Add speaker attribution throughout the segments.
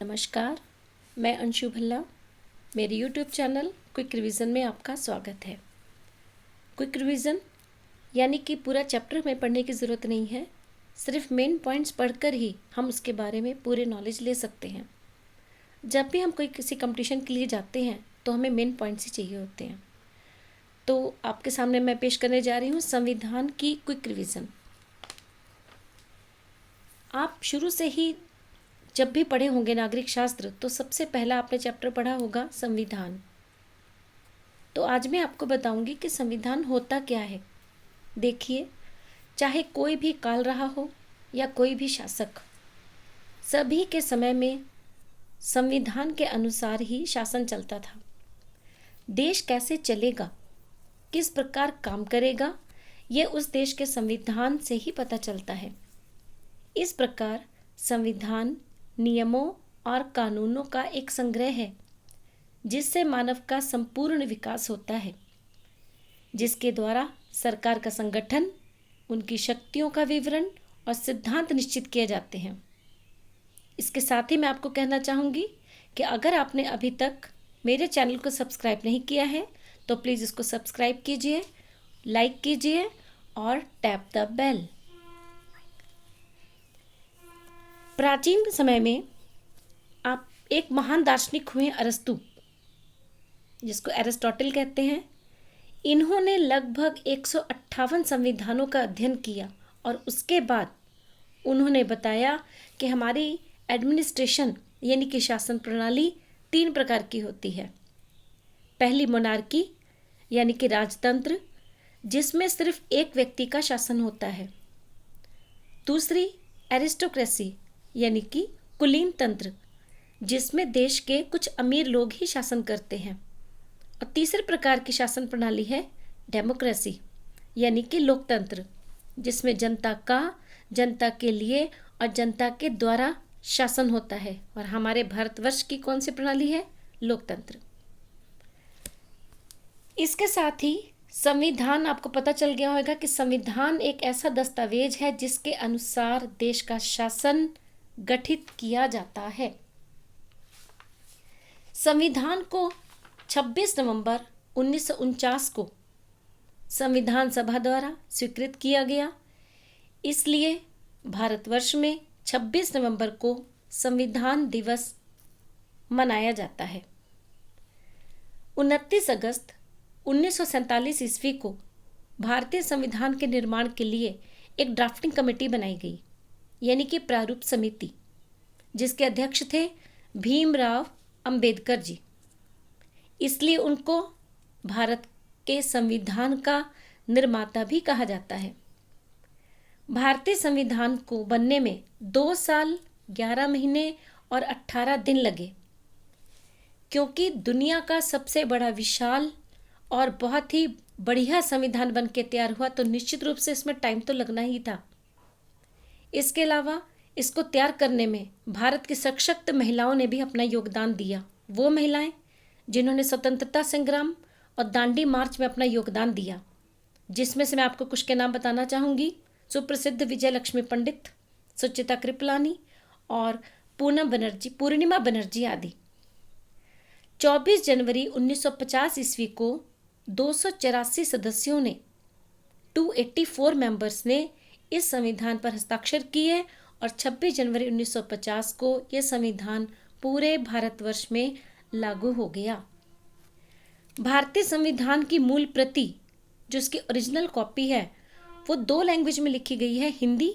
Speaker 1: नमस्कार, मैं अंशु भल्ला। मेरे यूट्यूब चैनल क्विक रिवीजन में आपका स्वागत है। क्विक रिवीजन यानी कि पूरा चैप्टर हमें पढ़ने की ज़रूरत नहीं है, सिर्फ मेन पॉइंट्स पढ़कर ही हम उसके बारे में पूरे नॉलेज ले सकते हैं। जब भी हम किसी कंपटीशन के लिए जाते हैं तो हमें मेन पॉइंट्स ही चाहिए होते हैं। तो आपके सामने मैं पेश करने जा रही हूँ संविधान की क्विक रिवीजन। आप शुरू से ही जब भी पढ़े होंगे नागरिक शास्त्र तो सबसे पहला आपने चैप्टर पढ़ा होगा संविधान। तो आज मैं आपको बताऊंगी कि संविधान होता क्या है। देखिए, चाहे कोई भी काल रहा हो या कोई भी शासक, सभी के समय में संविधान के अनुसार ही शासन चलता था। देश कैसे चलेगा, किस प्रकार काम करेगा, ये उस देश के संविधान से ही पता चलता है। इस प्रकार संविधान नियमों और कानूनों का एक संग्रह है जिससे मानव का संपूर्ण विकास होता है, जिसके द्वारा सरकार का संगठन, उनकी शक्तियों का विवरण और सिद्धांत निश्चित किए जाते हैं। इसके साथ ही मैं आपको कहना चाहूँगी कि अगर आपने अभी तक मेरे चैनल को सब्सक्राइब नहीं किया है तो प्लीज़ इसको सब्सक्राइब कीजिए, लाइक कीजिए और टैप द बेल। प्राचीन समय में आप एक महान दार्शनिक हुए अरस्तु, जिसको एरिस्टोटल कहते हैं। इन्होंने लगभग 158 संविधानों का अध्ययन किया और उसके बाद उन्होंने बताया कि हमारी एडमिनिस्ट्रेशन यानी कि शासन प्रणाली 3 प्रकार की होती है। पहली मोनार्की यानी कि राजतंत्र, जिसमें सिर्फ एक व्यक्ति का शासन होता है। दूसरी एरिस्टोक्रेसी यानी कि कुलीन तंत्र, जिसमें देश के कुछ अमीर लोग ही शासन करते हैं। और तीसरे प्रकार की शासन प्रणाली है डेमोक्रेसी यानी कि लोकतंत्र, जिसमें जनता के लिए और जनता के द्वारा शासन होता है। और हमारे भारतवर्ष की कौन सी प्रणाली है? लोकतंत्र। इसके साथ ही संविधान, आपको पता चल गया होगा कि संविधान एक ऐसा दस्तावेज है जिसके अनुसार देश का शासन गठित किया जाता है। संविधान को 26 नवंबर 1949 को संविधान सभा द्वारा स्वीकृत किया गया। इसलिए भारतवर्ष में 26 नवंबर को संविधान दिवस मनाया जाता है। 29 अगस्त 1947 ईस्वी को भारतीय संविधान के निर्माण के लिए एक ड्राफ्टिंग कमेटी बनाई गई, यानी कि प्रारूप समिति, जिसके अध्यक्ष थे भीमराव अंबेडकर जी। इसलिए उनको भारत के संविधान का निर्माता भी कहा जाता है। भारतीय संविधान को बनने में 2 साल 11 महीने और 18 दिन लगे, क्योंकि दुनिया का सबसे बड़ा विशाल और बहुत ही बढ़िया संविधान बन के तैयार हुआ, तो निश्चित रूप से इसमें टाइम तो लगना ही था। इसके अलावा इसको तैयार करने में भारत की सशक्त महिलाओं ने भी अपना योगदान दिया। वो महिलाएं जिन्होंने स्वतंत्रता संग्राम और दांडी मार्च में अपना योगदान दिया, जिसमें से मैं आपको कुछ के नाम बताना चाहूँगी। सुप्रसिद्ध विजय लक्ष्मी पंडित, सुचिता कृपलानी और पूर्णिमा बनर्जी आदि। 24 जनवरी 1950 ईस्वी को 284 सदस्यों ने 284 मेंबर्स ने इस संविधान पर हस्ताक्षर किए और 26 जनवरी 1950 को यह संविधान पूरे भारतवर्ष में लागू हो गया। भारतीय संविधान की मूल प्रति, जो इसकी ओरिजिनल कॉपी है, वो 2 लैंग्वेज में लिखी गई है, हिंदी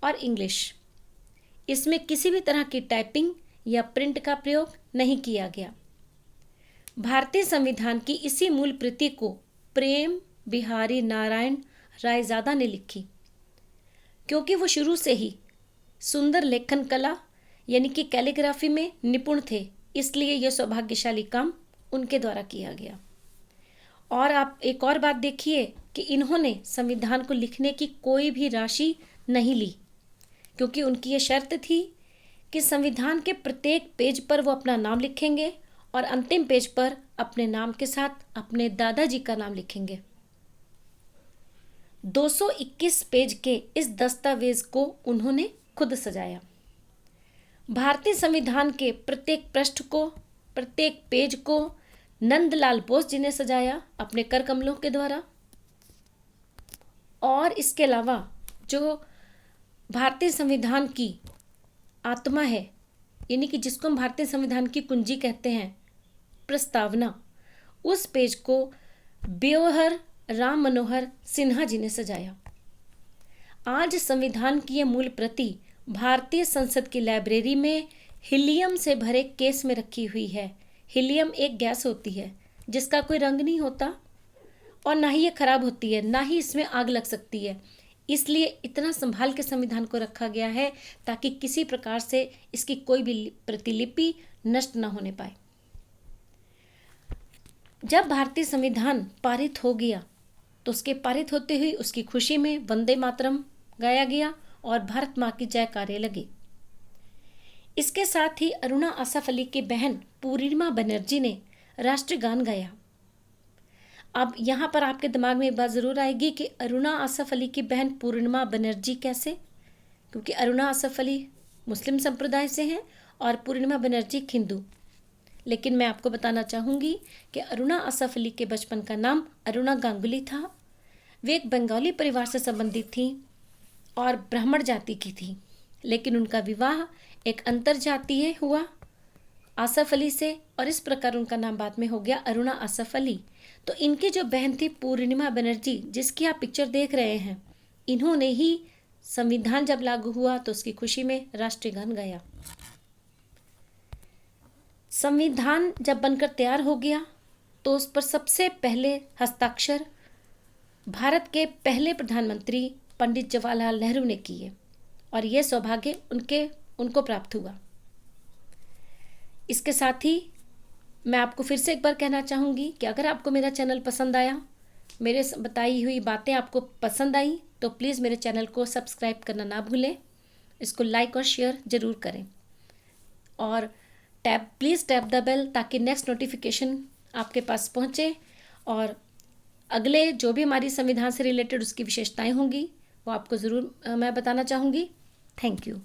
Speaker 1: और इंग्लिश। इसमें किसी भी तरह की टाइपिंग या प्रिंट का प्रयोग नहीं किया गया। भारतीय संविधान की इसी मूल प्रति को प्रेम बिहारी नारायण रायजादा ने लिखी। क्योंकि वो शुरू से ही सुंदर लेखन कला यानी कि कैलीग्राफी में निपुण थे, इसलिए यह सौभाग्यशाली काम उनके द्वारा किया गया। और आप एक और बात देखिए कि इन्होंने संविधान को लिखने की कोई भी राशि नहीं ली, क्योंकि उनकी ये शर्त थी कि संविधान के प्रत्येक पेज पर वो अपना नाम लिखेंगे और अंतिम पेज पर अपने नाम के साथ अपने दादाजी का नाम लिखेंगे। 221 पेज के इस दस्तावेज को उन्होंने खुद सजाया। भारतीय संविधान के प्रत्येक पृष्ठ को, प्रत्येक पेज को नंदलाल बोस जी ने सजाया अपने कर कमलों के द्वारा। और इसके अलावा जो भारतीय संविधान की आत्मा है, यानी कि जिसको हम भारतीय संविधान की कुंजी कहते हैं, प्रस्तावना, उस पेज को ब्योहर राम मनोहर सिन्हा जी ने सजाया। आज संविधान की यह मूल प्रति भारतीय संसद की लाइब्रेरी में हीलियम से भरे केस में रखी हुई है। हीलियम एक गैस होती है जिसका कोई रंग नहीं होता और ना ही ये खराब होती है, ना ही इसमें आग लग सकती है। इसलिए इतना संभाल के संविधान को रखा गया है ताकि किसी प्रकार से इसकी कोई भी प्रतिलिपि नष्ट न होने पाए। जब भारतीय संविधान पारित हो गया तो उसके पारित होते हुए उसकी खुशी में वंदे मातरम गाया गया और भारत माँ की जयकारे लगे। इसके साथ ही अरुणा आसफ अली की बहन पूर्णिमा बनर्जी ने राष्ट्रीय गान गाया। अब यहाँ पर आपके दिमाग में एक बात ज़रूर आएगी कि अरुणा आसफ अली की बहन पूर्णिमा बनर्जी कैसे, क्योंकि अरुणा आसफ अली मुस्लिम संप्रदाय से हैं और पूर्णिमा बनर्जी हिंदू। लेकिन मैं आपको बताना चाहूँगी कि अरुणा आसफ अली के बचपन का नाम अरुणा गांगुली था। वे एक बंगाली परिवार से संबंधित थीं और ब्राह्मण जाति की थी, लेकिन उनका विवाह एक अंतरजातीय हुआ आसफ अली से और इस प्रकार उनका नाम बाद में हो गया अरुणा आसफ अली। तो इनकी जो बहन थी पूर्णिमा बनर्जी, जिसकी आप पिक्चर देख रहे हैं, इन्होंने ही संविधान जब लागू हुआ तो उसकी खुशी में राष्ट्रीय गान गाया। संविधान जब बनकर तैयार हो गया तो उस पर सबसे पहले हस्ताक्षर भारत के पहले प्रधानमंत्री पंडित जवाहरलाल नेहरू ने किए और यह सौभाग्य उनको प्राप्त हुआ। इसके साथ ही मैं आपको फिर से एक बार कहना चाहूँगी कि अगर आपको मेरा चैनल पसंद आया, मेरे बताई हुई बातें आपको पसंद आई, तो प्लीज़ मेरे चैनल को सब्सक्राइब करना ना भूलें। इसको लाइक और शेयर ज़रूर करें और प्लीज़ टैप द बेल ताकि नेक्स्ट नोटिफिकेशन आपके पास पहुँचे और अगले जो भी हमारी संविधान से रिलेटेड उसकी विशेषताएं होंगी वो आपको ज़रूर मैं बताना चाहूँगी। Thank you.